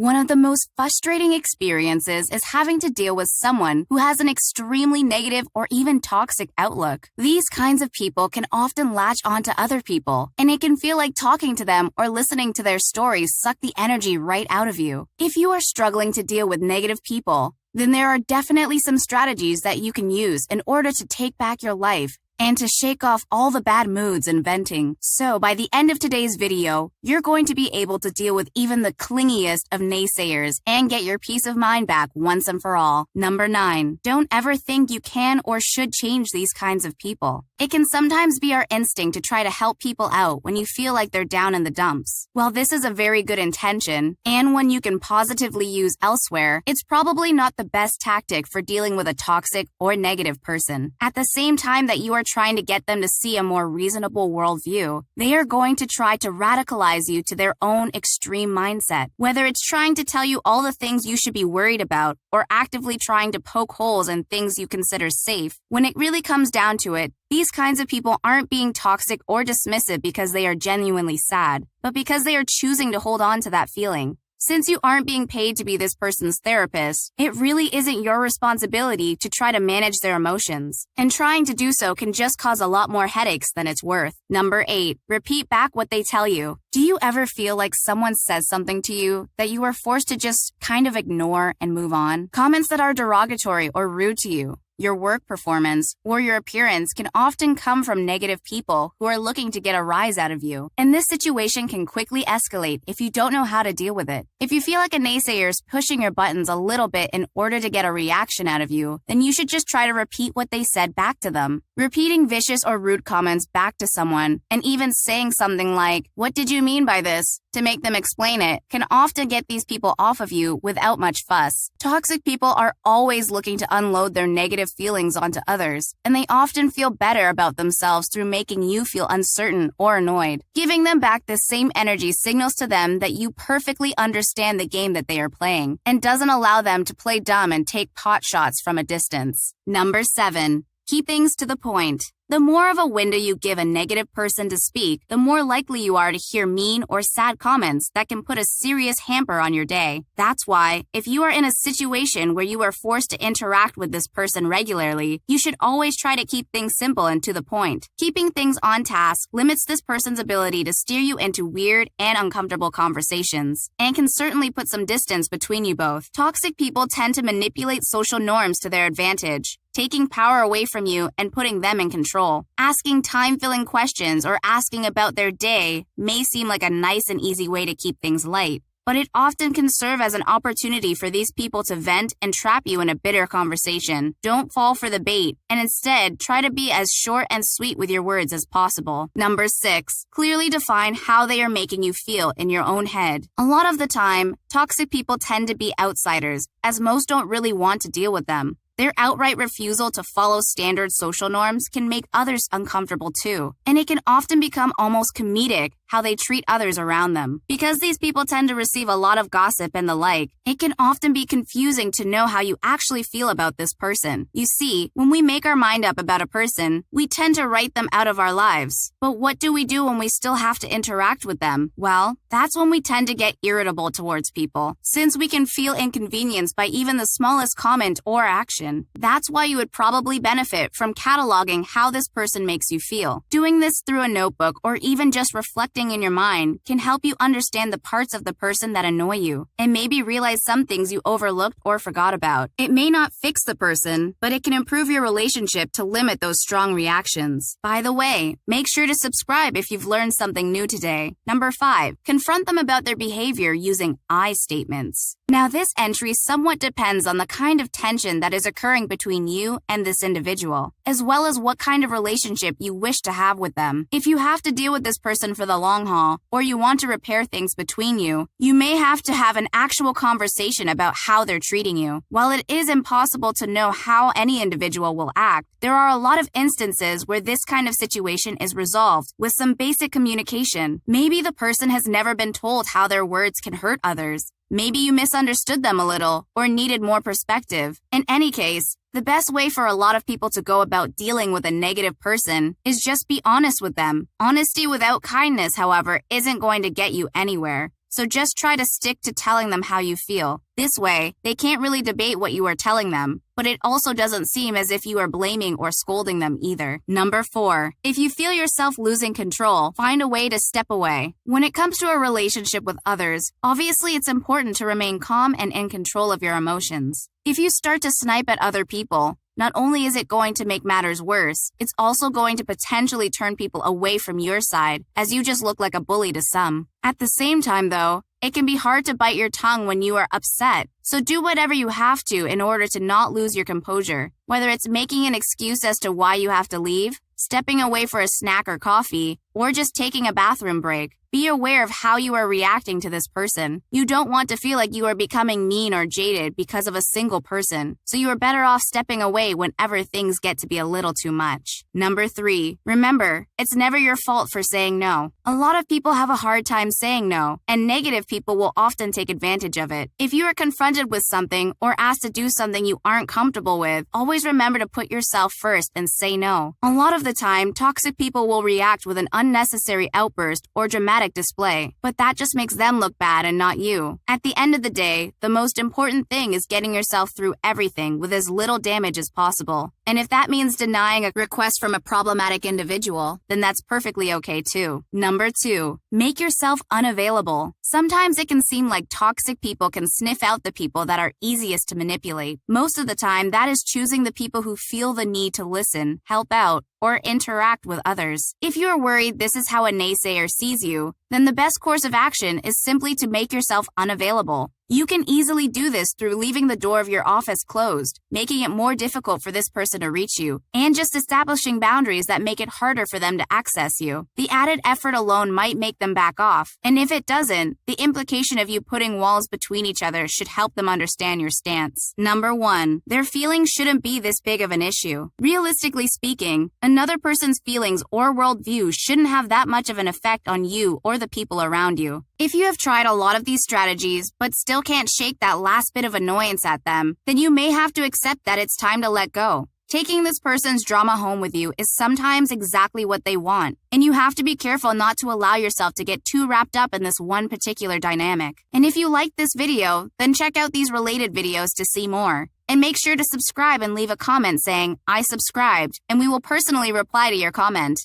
One of the most frustrating experiences is having to deal with someone who has an extremely negative or even toxic outlook. These kinds of people can often latch onto other people, and it can feel like talking to them or listening to their stories suck the energy right out of you. If you are struggling to deal with negative people, then there are definitely some strategies that you can use in order to take back your life and to shake off all the bad moods and venting. So by the end of today's video, you're going to be able to deal with even the clingiest of naysayers and get your peace of mind back once and for all. Number 9, don't ever think you can or should change these kinds of people. It can sometimes be our instinct to try to help people out when you feel like they're down in the dumps. While this is a very good intention, and one you can positively use elsewhere, it's probably not the best tactic for dealing with a toxic or negative person. At the same time that you are trying to get them to see a more reasonable worldview, they are going to try to radicalize you to their own extreme mindset. Whether it's trying to tell you all the things you should be worried about, or actively trying to poke holes in things you consider safe, when it really comes down to it, these kinds of people aren't being toxic or dismissive because they are genuinely sad, but because they are choosing to hold on to that feeling. Since you aren't being paid to be this person's therapist, it really isn't your responsibility to try to manage their emotions. And trying to do so can just cause a lot more headaches than it's worth. Number 8, repeat back what they tell you. Do you ever feel like someone says something to you that you are forced to just kind of ignore and move on? Comments that are derogatory or rude to you, your work performance, or your appearance can often come from negative people who are looking to get a rise out of you. And this situation can quickly escalate if you don't know how to deal with it. If you feel like a naysayer is pushing your buttons a little bit in order to get a reaction out of you, then you should just try to repeat what they said back to them. Repeating vicious or rude comments back to someone, and even saying something like, "What did you mean by this?" to make them explain it, can often get these people off of you without much fuss. Toxic people are always looking to unload their negative feelings onto others, and they often feel better about themselves through making you feel uncertain or annoyed. Giving them back this same energy signals to them that you perfectly understand the game that they are playing, and doesn't allow them to play dumb and take pot shots from a distance. Number 7, keep things to the point. The more of a window you give a negative person to speak, the more likely you are to hear mean or sad comments that can put a serious hamper on your day. That's why, if you are in a situation where you are forced to interact with this person regularly, you should always try to keep things simple and to the point. Keeping things on task limits this person's ability to steer you into weird and uncomfortable conversations, and can certainly put some distance between you both. Toxic people tend to manipulate social norms to their advantage, taking power away from you and putting them in control. Asking time-filling questions or asking about their day may seem like a nice and easy way to keep things light, but it often can serve as an opportunity for these people to vent and trap you in a bitter conversation. Don't fall for the bait, and instead try to be as short and sweet with your words as possible. Number 6, clearly define how they are making you feel in your own head. A lot of the time, toxic people tend to be outsiders, as most don't really want to deal with them. Their outright refusal to follow standard social norms can make others uncomfortable too, and it can often become almost comedic how they treat others around them. Because these people tend to receive a lot of gossip and the like, it can often be confusing to know how you actually feel about this person. You see, when we make our mind up about a person, we tend to write them out of our lives. But what do we do when we still have to interact with them? Well, that's when we tend to get irritable towards people, since we can feel inconvenienced by even the smallest comment or action. That's why you would probably benefit from cataloging how this person makes you feel. Doing this through a notebook or even just reflecting in your mind can help you understand the parts of the person that annoy you, and maybe realize some things you overlooked or forgot about. It may not fix the person, but it can improve your relationship to limit those strong reactions. By the way, make sure to subscribe if you've learned something new today. Number 5, confront them about their behavior using I statements. Now, this entry somewhat depends on the kind of tension that is occurring between you and this individual, as well as what kind of relationship you wish to have with them. If you have to deal with this person for the long haul, or you want to repair things between you, you may have to have an actual conversation about how they're treating you. While it is impossible to know how any individual will act, there are a lot of instances where this kind of situation is resolved with some basic communication. Maybe the person has never been told how their words can hurt others. Maybe you misunderstood them a little or needed more perspective. In any case, the best way for a lot of people to go about dealing with a negative person is just be honest with them. Honesty without kindness, however, isn't going to get you anywhere. so just try to stick to telling them how you feel. This way, they can't really debate what you are telling them, but it also doesn't seem as if you are blaming or scolding them either. Number 4. If you feel yourself losing control, find a way to step away. When it comes to a relationship with others, obviously it's important to remain calm and in control of your emotions. If you start to snipe at other people, not only is it going to make matters worse, it's also going to potentially turn people away from your side, as you just look like a bully to some. At the same time, though, it can be hard to bite your tongue when you are upset, so do whatever you have to in order to not lose your composure. Whether it's making an excuse as to why you have to leave, stepping away for a snack or coffee, or just taking a bathroom break. Be aware of how you are reacting to this person. You don't want to feel like you are becoming mean or jaded because of a single person, so you are better off stepping away whenever things get to be a little too much. Number 3. Remember, it's never your fault for saying no. A lot of people have a hard time saying no, and negative people will often take advantage of it. If you are confronted with something or asked to do something you aren't comfortable with, always remember to put yourself first and say no. A lot of the time, toxic people will react with an unnecessary outburst or dramatic display, but that just makes them look bad and not you. At the end of the day, the most important thing is getting yourself through everything with as little damage as possible. And if that means denying a request from a problematic individual, then that's perfectly okay too. Number 2, make yourself unavailable. Sometimes it can seem like toxic people can sniff out the people that are easiest to manipulate. Most of the time, that is choosing the people who feel the need to listen, help out, or interact with others. If you are worried this is how a naysayer sees you, then the best course of action is simply to make yourself unavailable. You can easily do this through leaving the door of your office closed, making it more difficult for this person to reach you, and just establishing boundaries that make it harder for them to access you. The added effort alone might make them back off, and if it doesn't, the implication of you putting walls between each other should help them understand your stance. Number 1, their feelings shouldn't be this big of an issue. Realistically speaking, another person's feelings or worldview shouldn't have that much of an effect on you or the people around you. If you have tried a lot of these strategies, but still can't shake that last bit of annoyance at them, then you may have to accept that it's time to let go. Taking this person's drama home with you is sometimes exactly what they want, and you have to be careful not to allow yourself to get too wrapped up in this one particular dynamic. And if you liked this video, then check out these related videos to see more. And make sure to subscribe and leave a comment saying, "I subscribed," and we will personally reply to your comment.